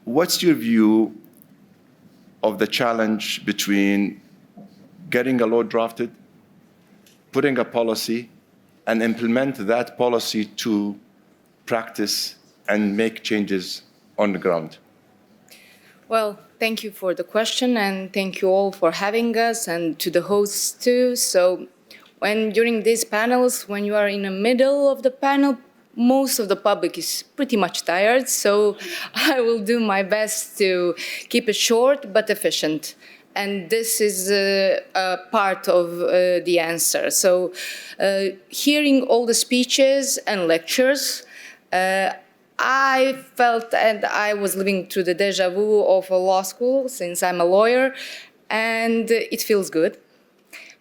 what's your view of the challenge between getting a law drafted, putting a policy, and implement that policy to practice and make changes on the ground? Well, thank you for the question, and thank you all for having us, and to the hosts too. So during these panels, when you are in the middle of the panel, most of the public is pretty much tired, so I will do my best to keep it short but efficient. And this is a part of the answer. So hearing all the speeches and lectures, I felt, and I was living through the déjà vu of a law school since I'm a lawyer, and it feels good.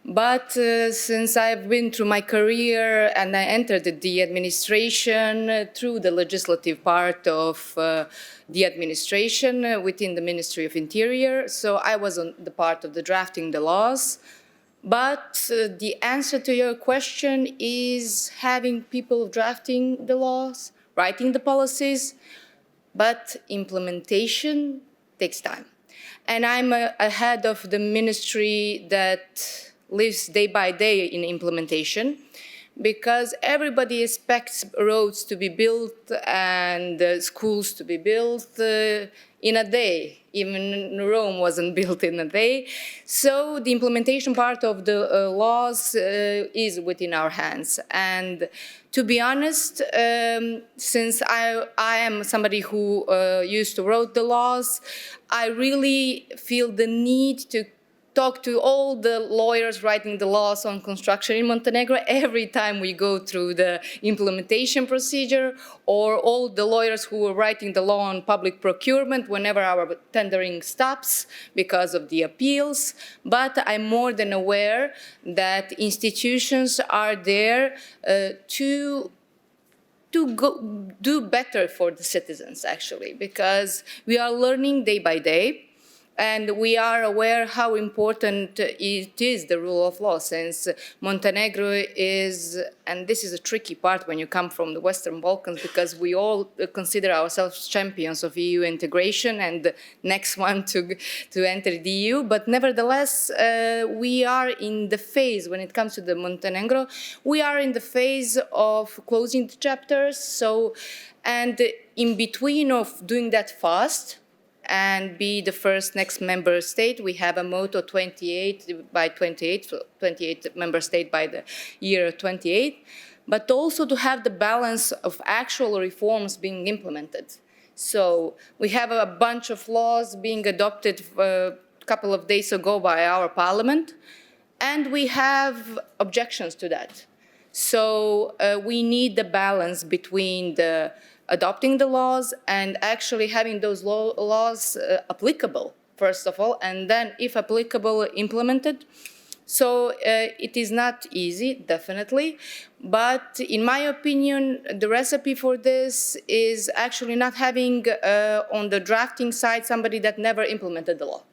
But since I've been through my career and I entered the administration through the legislative part of the administration within the Ministry of Interior, so I was on the part of the drafting the laws. But the answer to your question is having people drafting the laws, writing the policies, but implementation takes time. And I'm a head of the ministry that lives day by day in implementation, because everybody expects roads to be built and schools to be built in a day. Even Rome wasn't built in a day. So the implementation part of the laws is within our hands. And to be honest, since I am somebody who used to write the laws, I really feel the need to talk to all the lawyers writing the laws on construction in Montenegro every time we go through the implementation procedure, or all the lawyers who are writing the law on public procurement whenever our tendering stops because of the appeals. But I'm more than aware that institutions are there to do better for the citizens, actually, because we are learning day by day. And we are aware how important it is, the rule of law, since Montenegro is, and this is a tricky part when you come from the Western Balkans, because we all consider ourselves champions of EU integration and the next one to enter the EU. But nevertheless, we are in the phase, when it comes to the Montenegro, we are in the phase of closing the chapters. So, and in between of doing that fast, and be the first next member state. We have a motto 28 by 28, so 28 member state by the year 28, but also to have the balance of actual reforms being implemented. So we have a bunch of laws being adopted a couple of days ago by our parliament, and we have objections to that. So we need the balance between the adopting the laws and actually having those laws applicable, first of all, and then, if applicable, implemented. So it is not easy, definitely, but in my opinion, the recipe for this is actually not having on the drafting side somebody that never implemented the law,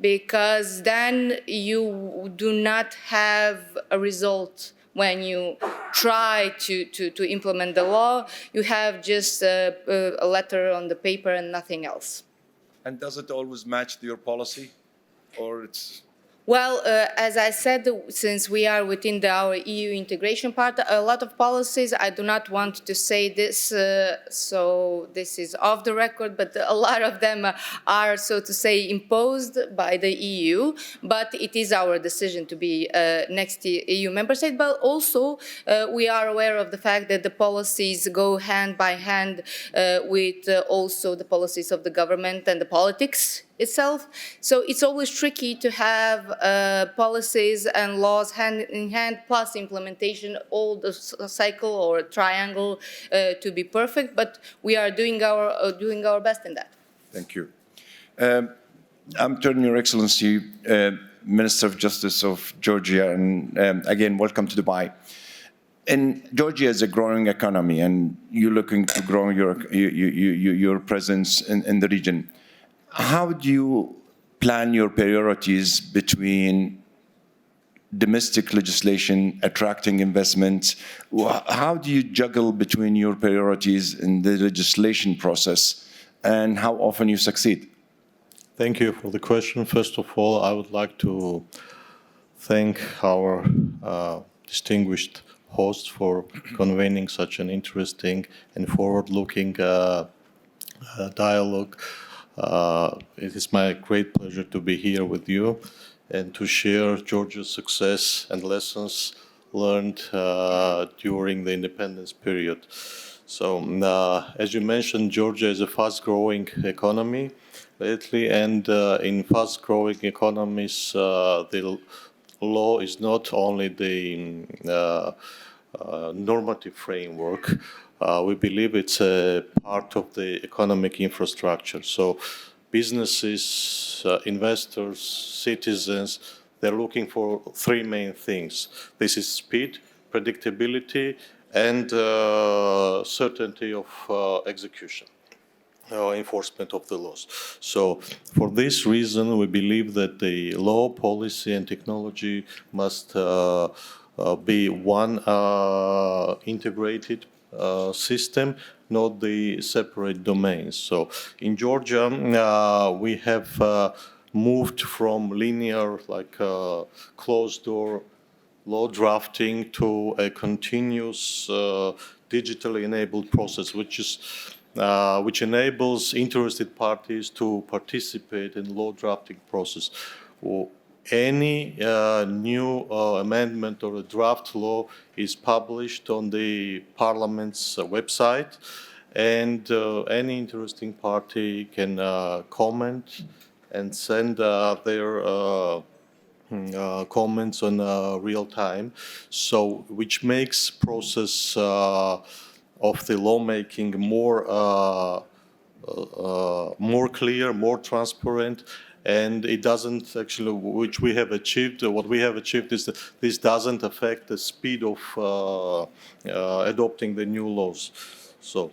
because then you do not have a result. When you try to implement the law, you have just a letter on the paper and nothing else. And does it always match your policy, or it's? Well, as I said, since we are within our EU integration part, a lot of policies, I do not want to say this, so this is off the record, but a lot of them are, so to say, imposed by the EU, but it is our decision to be next EU member state. But also, we are aware of the fact that the policies go hand by hand with also the policies of the government and the politics itself. So it's always tricky to have policies and laws hand in hand, plus implementation, all the cycle or triangle to be perfect. But we are doing our best in that. Thank you. I'm turning Your Excellency, Minister of Justice of Georgia, and again, welcome to Dubai. And Georgia is a growing economy, and you're looking to grow your presence in the region. How do you plan your priorities between domestic legislation, attracting investment? How do you juggle between your priorities in the legislation process and how often you succeed? Thank you for the question. First of all, I would like to thank our distinguished host for convening such an interesting and forward-looking dialogue. It is my great pleasure to be here with you and to share Georgia's success and lessons learned during the independence period. So, as you mentioned, Georgia is a fast-growing economy lately, and in fast-growing economies, the law is not only the normative framework. We believe it's a part of the economic infrastructure. So businesses, investors, citizens, they're looking for three main things. This is speed, predictability, and certainty of execution. Enforcement of the laws. So for this reason, we believe that the law, policy, and technology must be one integrated system, not the separate domains. So in Georgia, we have moved from linear, like closed door law drafting to a continuous digitally enabled process, which enables interested parties to participate in law drafting process. Any new amendment or a draft law is published on the Parliament's website, and any interesting party can comment and send their comments on real time, so which makes process of the lawmaking more clear, more transparent, and it doesn't actually, which we have achieved, what we have achieved is that this doesn't affect the speed of adopting the new laws. So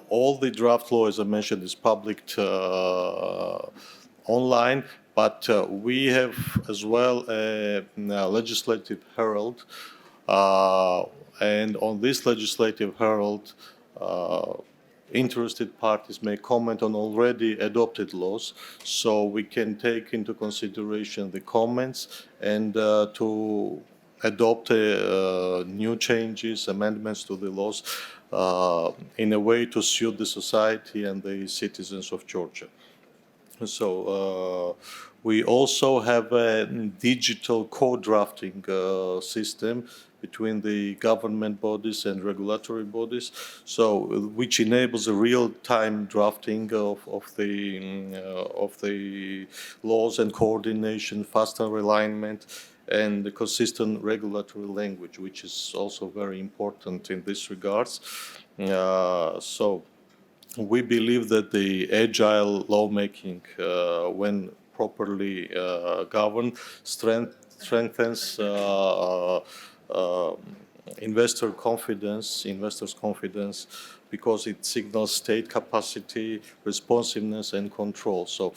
all the draft law, as I mentioned, is published online, but we have as well a legislative herald, and on this legislative herald, interested parties may comment on already adopted laws, so we can take into consideration the comments and to adopt new changes, amendments to the laws in a way to suit the society and the citizens of Georgia. So we also have a digital co-drafting system between the government bodies and regulatory bodies, so which enables a real-time drafting of the laws and coordination, faster alignment, and the consistent regulatory language, which is also very important in this regards. So we believe that the agile lawmaking, when properly governed, strengthens investors' confidence, because it signals state capacity, responsiveness, and control. So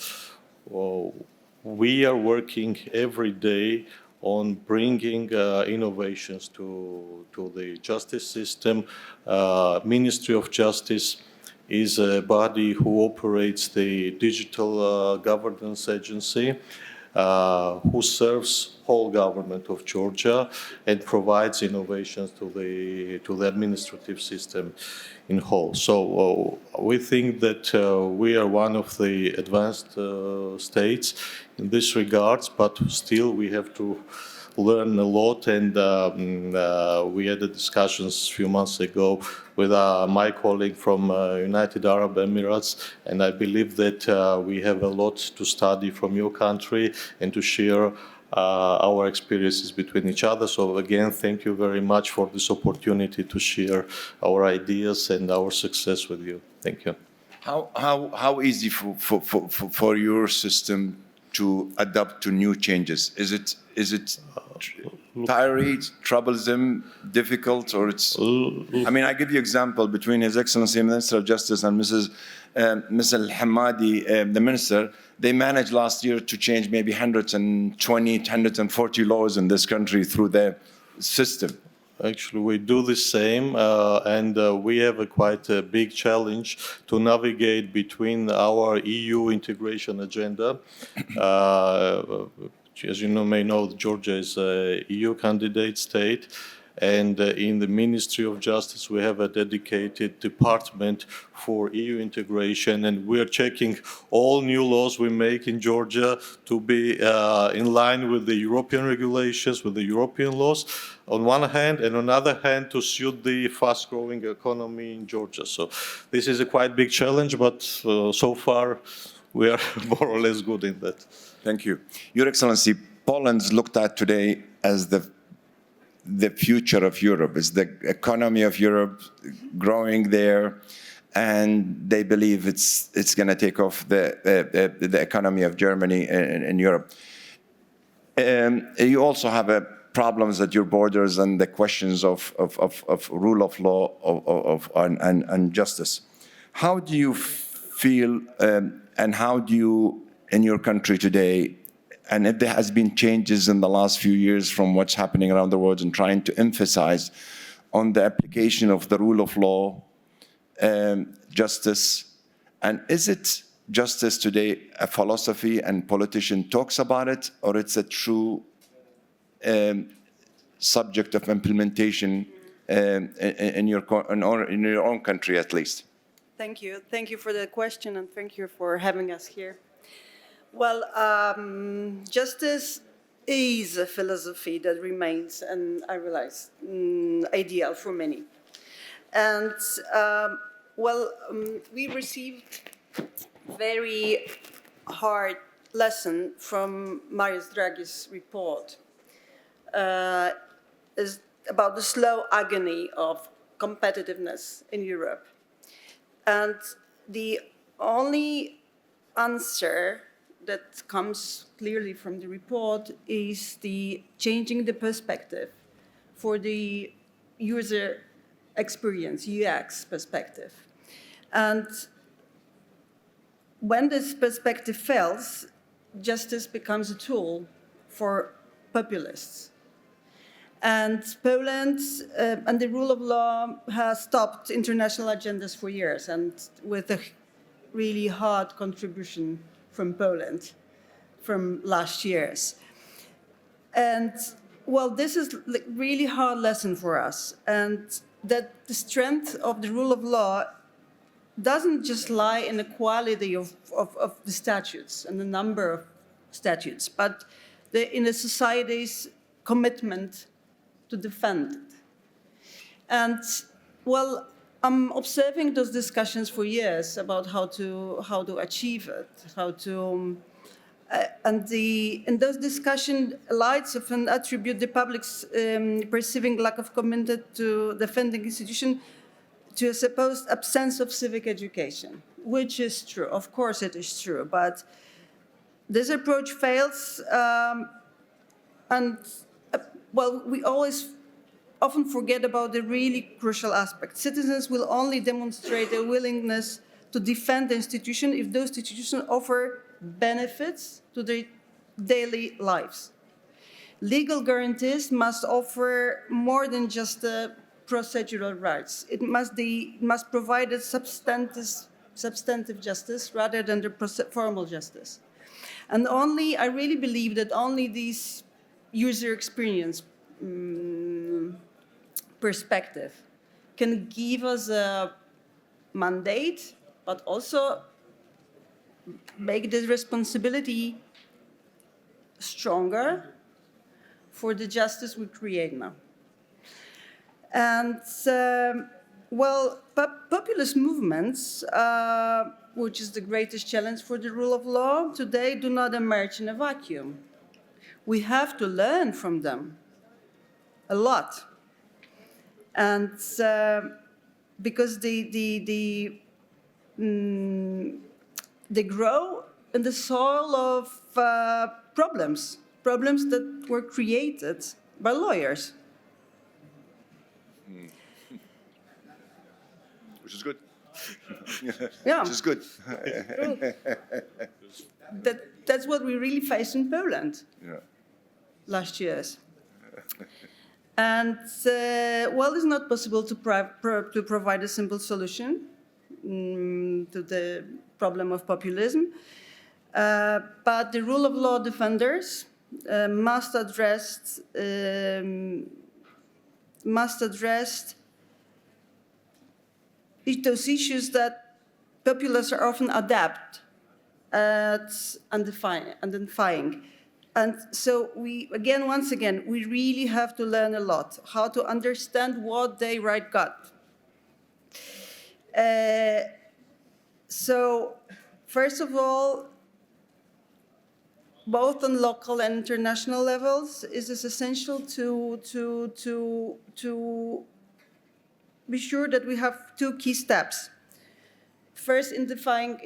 we are working every day on bringing innovations to the justice system. Ministry of Justice is a body who operates the digital governance agency, who serves whole government of Georgia and provides innovations to the administrative system in whole. So we think that we are one of the advanced states in this regards, but still we have to learn a lot, and we had discussions a few months ago with my colleague from United Arab Emirates, and I believe that we have a lot to study from your country and to share our experiences between each other. So again, thank you very much for this opportunity to share our ideas and our success with you. Thank you. How easy for your system to adapt to new changes? Is it tiring, troublesome, difficult, or it's? I mean, I give you example between His Excellency Minister of Justice and Ms. Al-Hamadi, the minister. They managed last year to change maybe 120, 140 laws in this country through their system. Actually, we do the same, and we have a quite a big challenge to navigate between our EU integration agenda. As you may know, Georgia is a EU candidate state, and in the Ministry of Justice, we have a dedicated department for EU integration, and we are checking all new laws we make in Georgia to be in line with the European regulations, with the European laws, on one hand, and on the other hand, to suit the fast-growing economy in Georgia. So this is a quite big challenge, but so far we are more or less good in that. Thank you. Your Excellency, Poland's looked at today as the future of Europe, is the economy of Europe growing there, and they believe it's going to take off the economy of Germany in Europe. You also have problems at your borders and the questions of rule of law and justice. How do you feel, and how do you, in your country today, and if there has been changes in the last few years from what's happening around the world and trying to emphasize on the application of the rule of law, justice, and is it justice today a philosophy and politician talks about it, or it's a true subject of implementation in your own country at least? Thank you. Thank you for the question, and thank you for having us here. Well, justice is a philosophy that remains, and I realize, ideal for many. And, we received very hard lesson from Mario Draghi's report is about the slow agony of competitiveness in Europe. And the only answer that comes clearly from the report is the changing the perspective for the user experience, UX perspective. And when this perspective fails, justice becomes a tool for populists. And Poland and the rule of law has stopped international agendas for years, and with a really hard contribution from Poland from last years. And well, this is a really hard lesson for us, and that the strength of the rule of law doesn't just lie in the quality of the statutes and the number of statutes, but in the society's commitment to defend it. And well, I'm observing those discussions for years about how to achieve it, in those discussions, elites often attribute the public's perceiving lack of commitment to defending institution to a supposed absence of civic education, which is true. Of course, it is true, but this approach fails, we often forget about the really crucial aspect. Citizens will only demonstrate their willingness to defend the institution if those institutions offer benefits to their daily lives. Legal guarantees must offer more than just procedural rights. It must provide a substantive justice rather than the formal justice. And I really believe that only these user experience perspective can give us a mandate, but also make the responsibility stronger for the justice we create now. And populist movements, which is the greatest challenge for the rule of law today, do not emerge in a vacuum. We have to learn from them a lot. And because they grow in the soil of problems that were created by lawyers. Which is good. Yeah. Which is good. That's what we really faced in Poland last years. And, well, it's not possible to provide a simple solution to the problem of populism. But the rule of law defenders must address those issues that populists are often adept at identifying. And so once again, we really have to learn a lot, how to understand what they right got. So first of all, both on local and international levels, it is essential to be sure that we have two key steps. First, identifying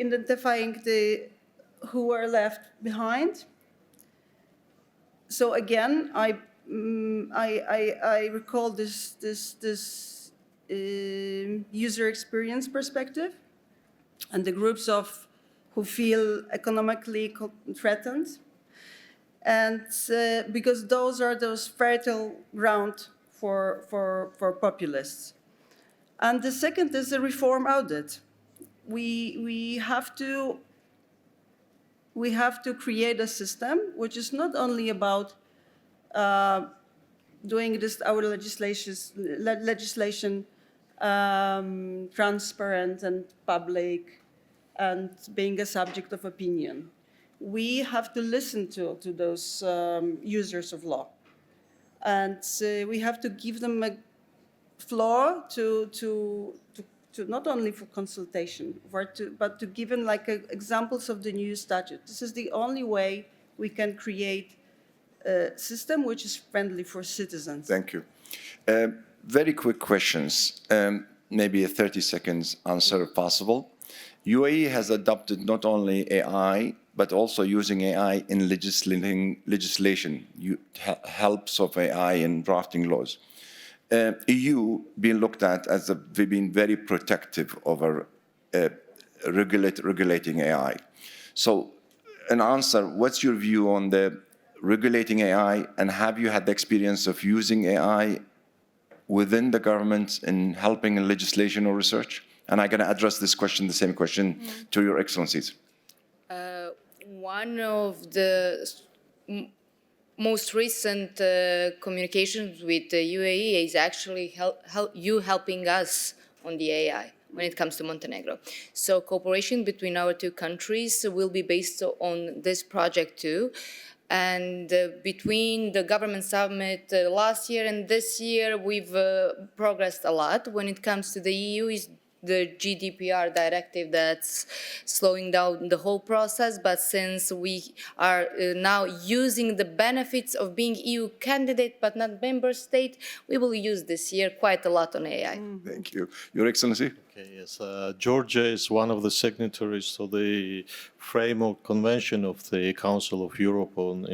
who are left behind. So again, I recall this user experience perspective, and the groups who feel economically threatened, and because those are fertile ground for populists. And the second is the reform audit. We have to create a system which is not only about doing our legislation transparent and public and being a subject of opinion. We have to listen to those users of law, and we have to give them a floor to not only for consultation, but to give them examples of the new statute. This is the only way we can create a system which is friendly for citizens. Thank you. Very quick questions, maybe a 30 seconds answer if possible. UAE has adopted not only AI, but also using AI in legislation, helps of AI in drafting laws. EU being looked at as being very protective over regulating AI. So an answer, what's your view on the regulating AI, and have you had the experience of using AI within the government in helping in legislation or research? And I'm going to address this question, the same question, to your excellencies. One of the most recent communications with the UAE is actually helping us on the AI when it comes to Montenegro. So cooperation between our two countries will be based on this project too. And between the government summit last year and this year, we've progressed a lot. When it comes to the EU, is the GDPR directive that's slowing down the whole process. But since we are now using the benefits of being EU candidate but not member state, we will use this year quite a lot on AI. Thank you. Your Excellency? Okay, yes. Georgia is one of the signatories to the Framework Convention of the Council of Europe on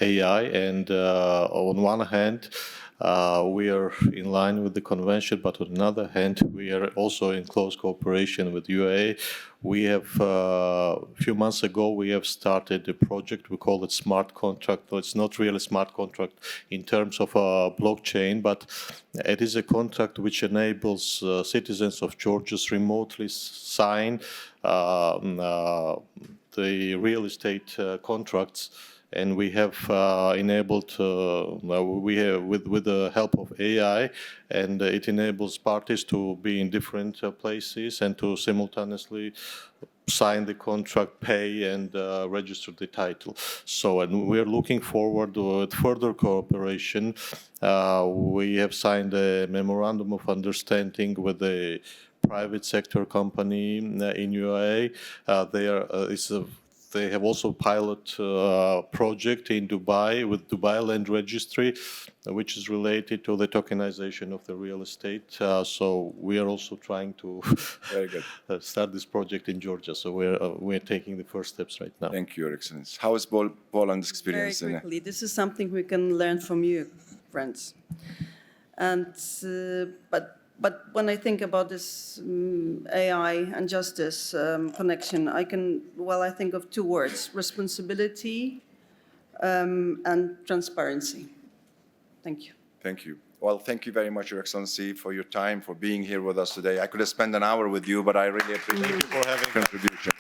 AI, and on one hand, we are in line with the convention, but on the other hand, we are also in close cooperation with UAE. We have, a few months ago, we have started a project, we call it Smart Contract. It's not really a smart contract in terms of blockchain, but it is a contract which enables citizens of Georgia to remotely sign the real estate contracts. And we have enabled, with the help of AI, and it enables parties to be in different places and to simultaneously sign the contract, pay, and register the title. So, and we're looking forward to further cooperation. We have signed a memorandum of understanding with a private sector company in UAE. They have also a pilot project in Dubai with Dubai Land Registry, which is related to the tokenization of the real estate. So we are also trying to Very good. start this project in Georgia. So we're taking the first steps right now. Thank you, Your Excellency. How is Poland's experience? Very quickly, this is something we can learn from you, friends. And but when I think about this AI and justice connection, I think of two words: responsibility and transparency. Thank you. Thank you. Well, thank you very much, Your Excellency, for your time, for being here with us today. I could have spent an hour with you, but I really appreciate your contribution.